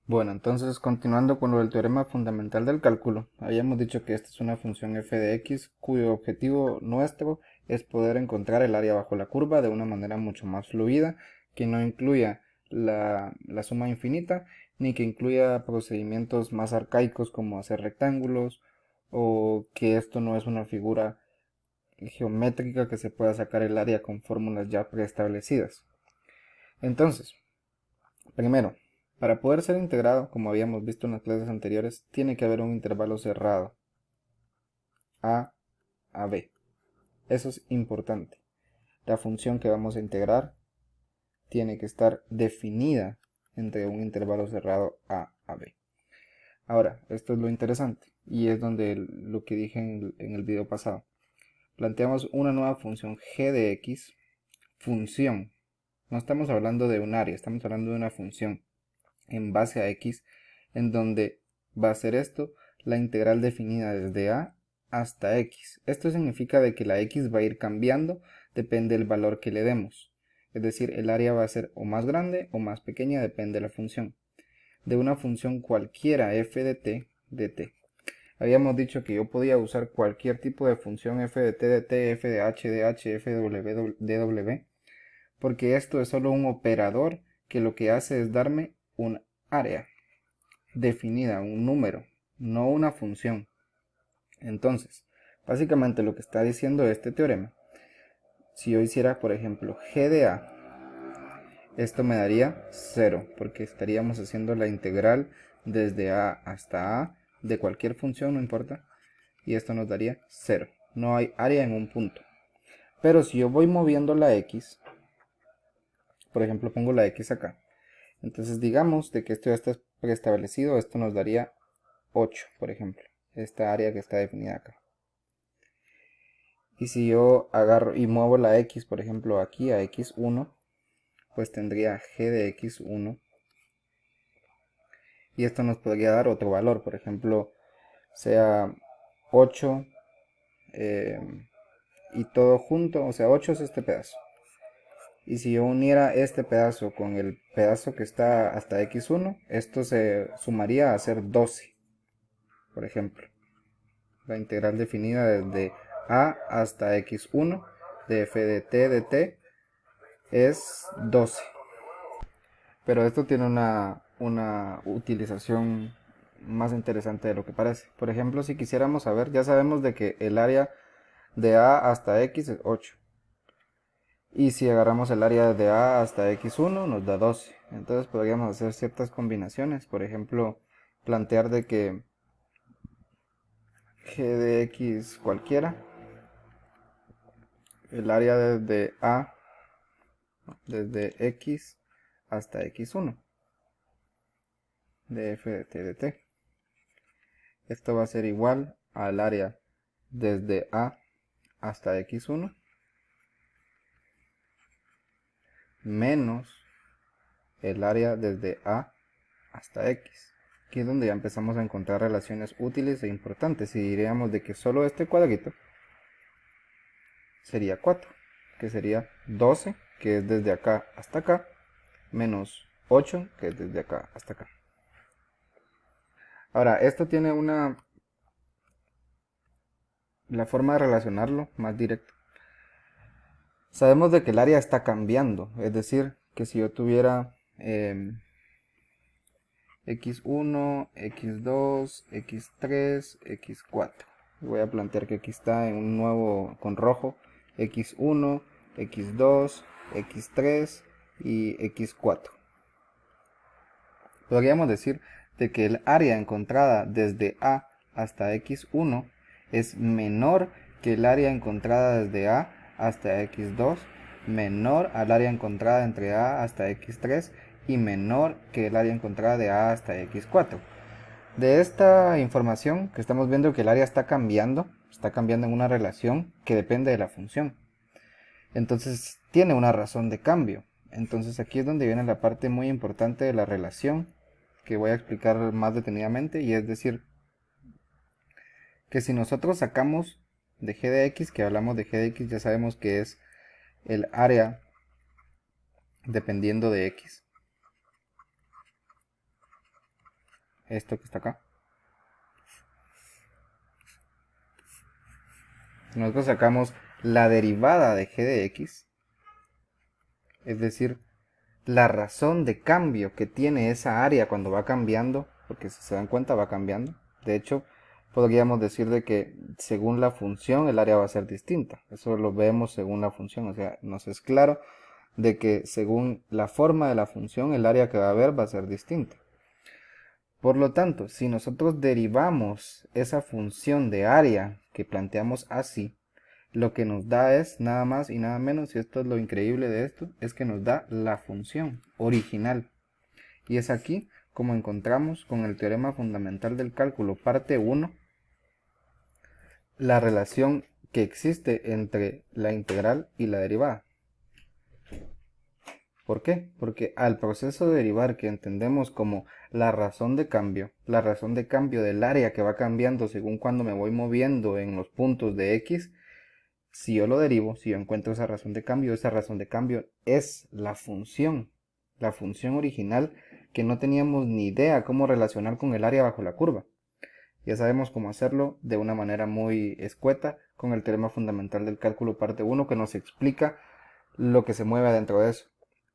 Bueno, entonces continuando con lo del teorema fundamental del cálculo, habíamos dicho que esta es una función f de x cuyo objetivo nuestro es poder encontrar el área bajo la curva de una manera mucho más fluida, que no incluya la suma infinita, ni que incluya procedimientos más arcaicos como hacer rectángulos, o que esto no es una figura geométrica que se pueda sacar el área con fórmulas ya preestablecidas. Entonces, primero, para poder ser integrado, como habíamos visto en las clases anteriores, tiene que haber un intervalo cerrado, a a b. Eso es importante. La función que vamos a integrar tiene que estar definida entre un intervalo cerrado a b. Ahora, esto es lo interesante, y es donde lo que dije en el video pasado. Planteamos una nueva función g de x, función. No estamos hablando de un área, estamos hablando de una función en base a x, en donde va a ser esto la integral definida desde a hasta x. Esto significa de que la x va a ir cambiando, depende del valor que le demos. Es decir, el área va a ser o más grande o más pequeña, depende de la función. De una función cualquiera f de t. Habíamos dicho que yo podía usar cualquier tipo de función f de t de t, f de h, f de w, porque esto es solo un operador que lo que hace es darme un área definida, un número, no una función. Entonces, básicamente lo que está diciendo este teorema, si yo hiciera, por ejemplo, g de a, esto me daría 0, porque estaríamos haciendo la integral desde a hasta a de cualquier función, no importa, y esto nos daría 0. No hay área en un punto. Pero si yo voy moviendo la x, por ejemplo pongo la x acá, entonces digamos de que esto ya está preestablecido, esto nos daría 8, por ejemplo, esta área que está definida acá. Y si yo agarro y muevo la x, por ejemplo, aquí a x1, pues tendría g de x1. Y esto nos podría dar otro valor, por ejemplo, sea 8 eh, y todo junto, o sea, 8 es este pedazo. Y si yo uniera este pedazo con el pedazo que está hasta x1, esto se sumaría a ser 12, por ejemplo. La integral definida desde a hasta x1 de f de t es 12. Pero esto tiene una utilización más interesante de lo que parece. Por ejemplo, si quisiéramos saber, ya sabemos de que el área de a hasta x es 8. Y si agarramos el área de a hasta x1 nos da 12. Entonces podríamos hacer ciertas combinaciones. Por ejemplo, plantear de que g de x cualquiera, el área desde x hasta x1 de f de t de t. Esto va a ser igual al área desde a hasta x1 menos el área desde a hasta x. Aquí es donde ya empezamos a encontrar relaciones útiles e importantes, y diríamos de que solo este cuadrito sería 4, que sería 12, que es desde acá hasta acá, menos 8, que es desde acá hasta acá. Ahora, esto tiene la forma de relacionarlo más directa. Sabemos de que el área está cambiando, es decir, que si yo tuviera x1, x2, x3, x4. Voy a plantear que aquí está en un nuevo con rojo, x1, x2, x3 y x4. Podríamos decir de que el área encontrada desde a hasta x1 es menor que el área encontrada desde a hasta x2, menor al área encontrada entre a hasta x3 y menor que el área encontrada de a hasta x4. De esta información que estamos viendo que el área está cambiando en una relación que depende de la función. Entonces tiene una razón de cambio. Entonces aquí es donde viene la parte muy importante de la relación que voy a explicar más detenidamente, y es decir, que si nosotros sacamos de g de x, que hablamos de g de x, ya sabemos que es el área dependiendo de x. esto que está acá. Nosotros sacamos la derivada de g de x, es decir, la razón de cambio que tiene esa área cuando va cambiando, porque si se dan cuenta va cambiando. De hecho, podríamos decir de que según la función el área va a ser distinta. Eso lo vemos según la función, o sea, nos es claro de que según la forma de la función el área que va a haber va a ser distinta. Por lo tanto, si nosotros derivamos esa función de área que planteamos así, lo que nos da es nada más y nada menos, y esto es lo increíble de esto, es que nos da la función original. Y es aquí como encontramos con el teorema fundamental del cálculo parte 1 la relación que existe entre la integral y la derivada. ¿Por qué? Porque al proceso de derivar, que entendemos como la razón de cambio del área que va cambiando según cuando me voy moviendo en los puntos de x, si yo lo derivo, si yo encuentro esa razón de cambio es la función original que no teníamos ni idea cómo relacionar con el área bajo la curva. Ya sabemos cómo hacerlo de una manera muy escueta con el teorema fundamental del cálculo parte 1 que nos explica lo que se mueve dentro de eso.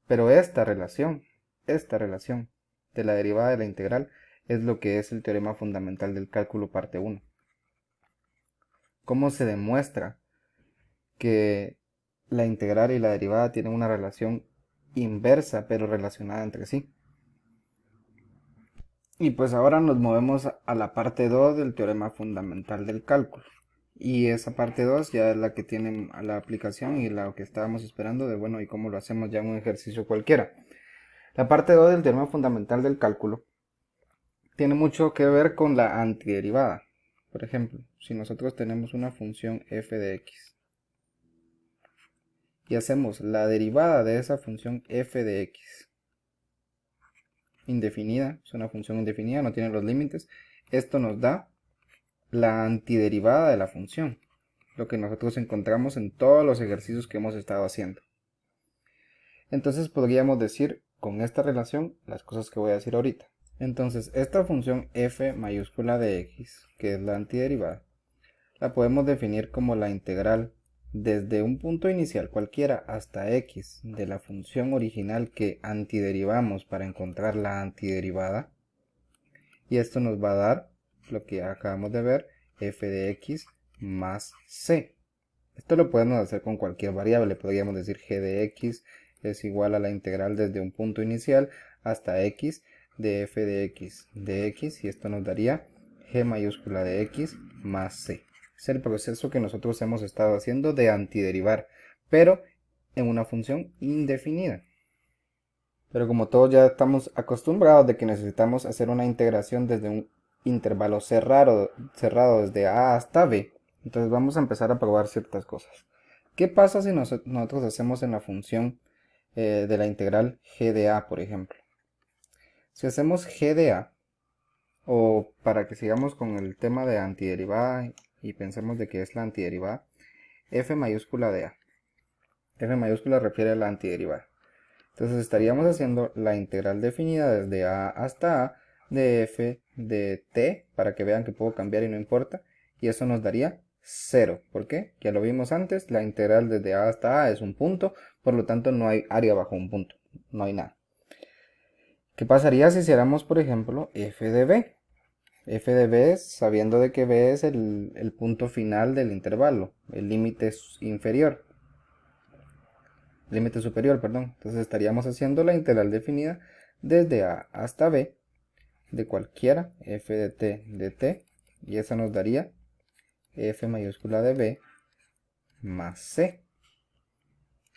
Pero esta relación de la derivada de la integral es lo que es el teorema fundamental del cálculo parte 1. ¿Cómo se demuestra que la integral y la derivada tienen una relación inversa pero relacionada entre sí? Y pues ahora nos movemos a la parte 2 del teorema fundamental del cálculo. Y esa parte 2 ya es la que tiene a la aplicación y la que estábamos esperando de, bueno, y cómo lo hacemos ya en un ejercicio cualquiera. La parte 2 del teorema fundamental del cálculo tiene mucho que ver con la antiderivada. Por ejemplo, si nosotros tenemos una función f de x y hacemos la derivada de esa función f de x indefinida, es una función indefinida, no tiene los límites, esto nos da la antiderivada de la función, lo que nosotros encontramos en todos los ejercicios que hemos estado haciendo. Entonces podríamos decir con esta relación las cosas que voy a decir ahorita. Entonces esta función f mayúscula de x, que es la antiderivada, la podemos definir como la integral desde un punto inicial cualquiera hasta x de la función original que antiderivamos para encontrar la antiderivada. Y esto nos va a dar lo que acabamos de ver, f de x más c. Esto lo podemos hacer con cualquier variable. Podríamos decir g de x es igual a la integral desde un punto inicial hasta x de f de x, y esto nos daría g mayúscula de x más c. Es el proceso que nosotros hemos estado haciendo de antiderivar, pero en una función indefinida. Pero como todos ya estamos acostumbrados de que necesitamos hacer una integración desde un intervalo cerrado desde a hasta b, entonces vamos a empezar a probar ciertas cosas. ¿Qué pasa si nosotros hacemos en la función de la integral g de a, por ejemplo? Si hacemos g de a, o para que sigamos con el tema de antiderivada y pensemos de que es la antiderivada, f mayúscula de a. F mayúscula refiere a la antiderivada. Entonces estaríamos haciendo la integral definida desde a hasta a de f de t, para que vean que puedo cambiar y no importa, y eso nos daría 0. ¿Por qué? Ya lo vimos antes, la integral desde a hasta a es un punto, por lo tanto no hay área bajo un punto, no hay nada. ¿Qué pasaría si hiciéramos, por ejemplo, f de b? F de b, sabiendo de que b es el punto final del intervalo, el límite inferior. Límite superior, perdón. Entonces estaríamos haciendo la integral definida desde a hasta b de cualquiera f de t, y eso nos daría f mayúscula de b más c.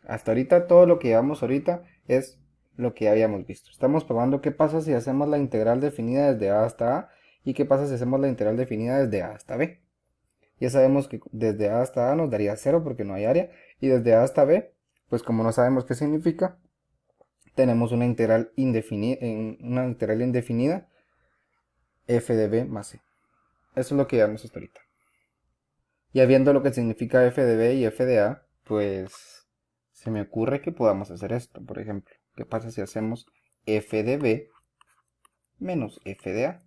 Hasta ahorita todo lo que llevamos ahorita es lo que habíamos visto. Estamos probando qué pasa si hacemos la integral definida desde a hasta a y qué pasa si hacemos la integral definida desde a hasta b. Ya sabemos que desde a hasta a nos daría 0 porque no hay área, y desde a hasta b, pues como no sabemos qué significa, tenemos una integral indefinida f de b más c. Eso es lo que llevamos hasta ahorita. Ya viendo lo que significa f de b y f de a, pues se me ocurre que podamos hacer esto. Por ejemplo, ¿qué pasa si hacemos f de b menos f de a?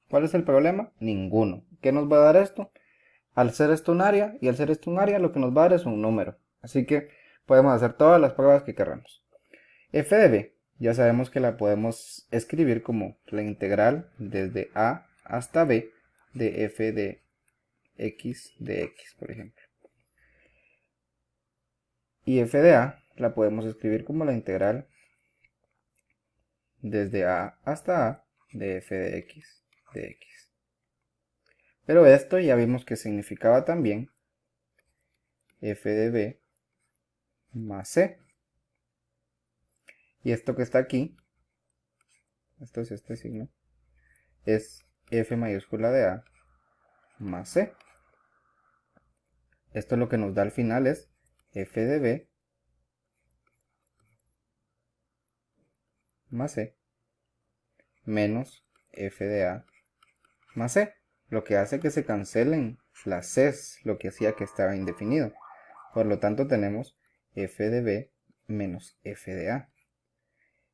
¿Cuál es el problema? Ninguno. ¿Qué nos va a dar esto? Al ser esto un área y al ser esto un área, lo que nos va a dar es un número. Así que podemos hacer todas las pruebas que queramos. F de b, ya sabemos que la podemos escribir como la integral desde a hasta b de f de x, por ejemplo. Y f de a la podemos escribir como la integral desde a hasta a de f de x, Pero esto ya vimos que significaba también f de b más c. Y esto que está aquí, esto es este signo, es f mayúscula de a más c. Esto lo que nos da al final es f de b más c menos f de a más c, lo que hace que se cancelen las c's, lo que hacía que estaba indefinido. Por lo tanto tenemos f de b menos f de a.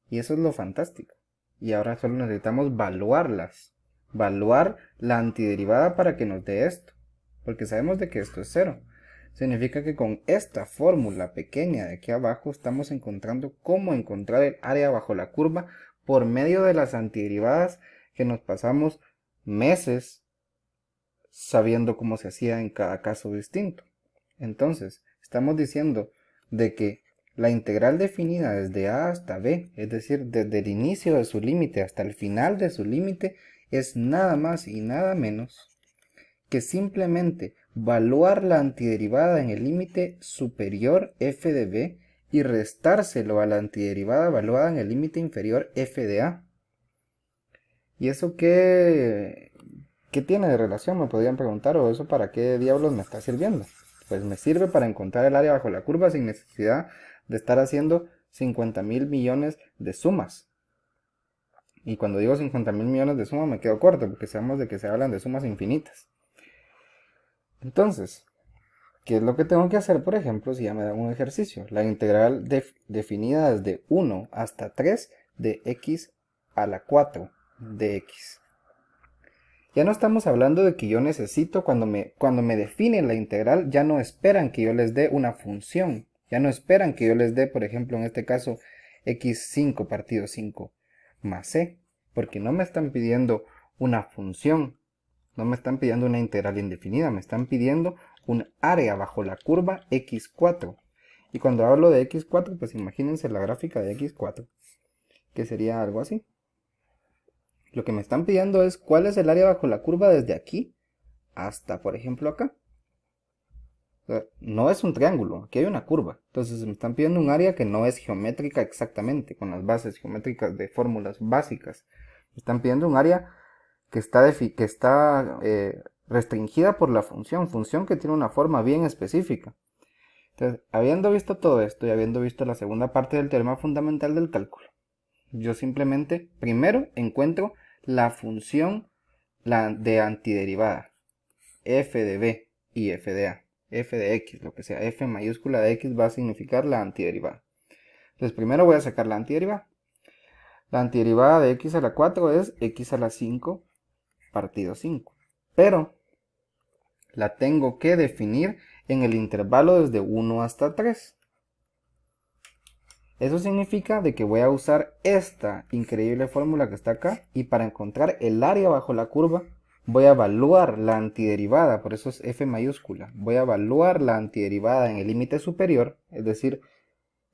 Y eso es lo fantástico. Y ahora solo necesitamos valuarlas. Valuar la antiderivada para que nos dé esto. Porque sabemos de que esto es 0. Significa que con esta fórmula pequeña de aquí abajo estamos encontrando cómo encontrar el área bajo la curva por medio de las antiderivadas que nos pasamos meses sabiendo cómo se hacía en cada caso distinto. Entonces, estamos diciendo de que la integral definida desde a hasta b, es decir, desde el inicio de su límite hasta el final de su límite, es nada más y nada menos que simplemente valuar la antiderivada en el límite superior f de b y restárselo a la antiderivada valuada en el límite inferior f de a. ¿Y eso qué tiene de relación? Me podrían preguntar, o eso para qué diablos me está sirviendo. Pues me sirve para encontrar el área bajo la curva sin necesidad de estar haciendo 50.000 millones de sumas. Y cuando digo 50.000 millones de sumas me quedo corto, porque sabemos de que se hablan de sumas infinitas. Entonces, ¿qué es lo que tengo que hacer, por ejemplo, si ya me dan un ejercicio? La integral definida desde 1 hasta 3 de x a la 4 de x. Ya no estamos hablando de que yo necesito, cuando me definen la integral, ya no esperan que yo les dé una función. Ya no esperan que yo les dé, por ejemplo, en este caso, x5 partido 5 más c. Porque no me están pidiendo una función. No me están pidiendo una integral indefinida. Me están pidiendo un área bajo la curva x4. Y cuando hablo de x4, pues imagínense la gráfica de x4. Que sería algo así. Lo que me están pidiendo es cuál es el área bajo la curva desde aquí hasta, por ejemplo, acá. O sea, no es un triángulo, aquí hay una curva. Entonces me están pidiendo un área que no es geométrica exactamente, con las bases geométricas de fórmulas básicas. Me están pidiendo un área que está restringida por la función que tiene una forma bien específica. Entonces, habiendo visto todo esto y habiendo visto la segunda parte del teorema fundamental del cálculo, yo simplemente primero encuentro la función de antiderivada, f de b y f de a, f de x, lo que sea, f mayúscula de x va a significar la antiderivada. Entonces primero voy a sacar la antiderivada. La antiderivada de x a la 4 es x a la 5 partido 5. Pero la tengo que definir en el intervalo desde 1 hasta 3. Eso significa de que voy a usar esta increíble fórmula que está acá, y para encontrar el área bajo la curva voy a evaluar la antiderivada, por eso es f mayúscula. Voy a evaluar la antiderivada en el límite superior, es decir,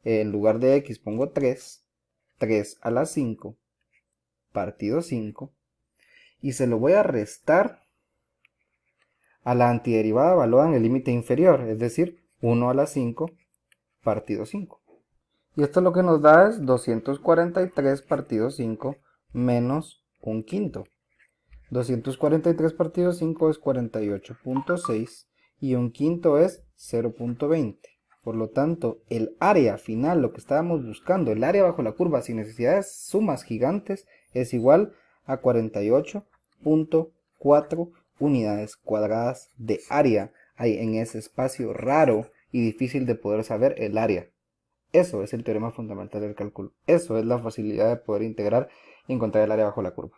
en lugar de x pongo 3 a la 5 partido 5, y se lo voy a restar a la antiderivada evaluada en el límite inferior, es decir, 1 a la 5 partido 5. Y esto lo que nos da es 243 partido 5 menos un quinto. 243 partido 5 es 48.6 y un quinto es 0.20. Por lo tanto, el área final, lo que estábamos buscando, el área bajo la curva sin necesidad de sumas gigantes, es igual a 48.4 unidades cuadradas de área. Hay en ese espacio raro y difícil de poder saber el área. Eso es el teorema fundamental del cálculo. Eso es la facilidad de poder integrar y encontrar el área bajo la curva.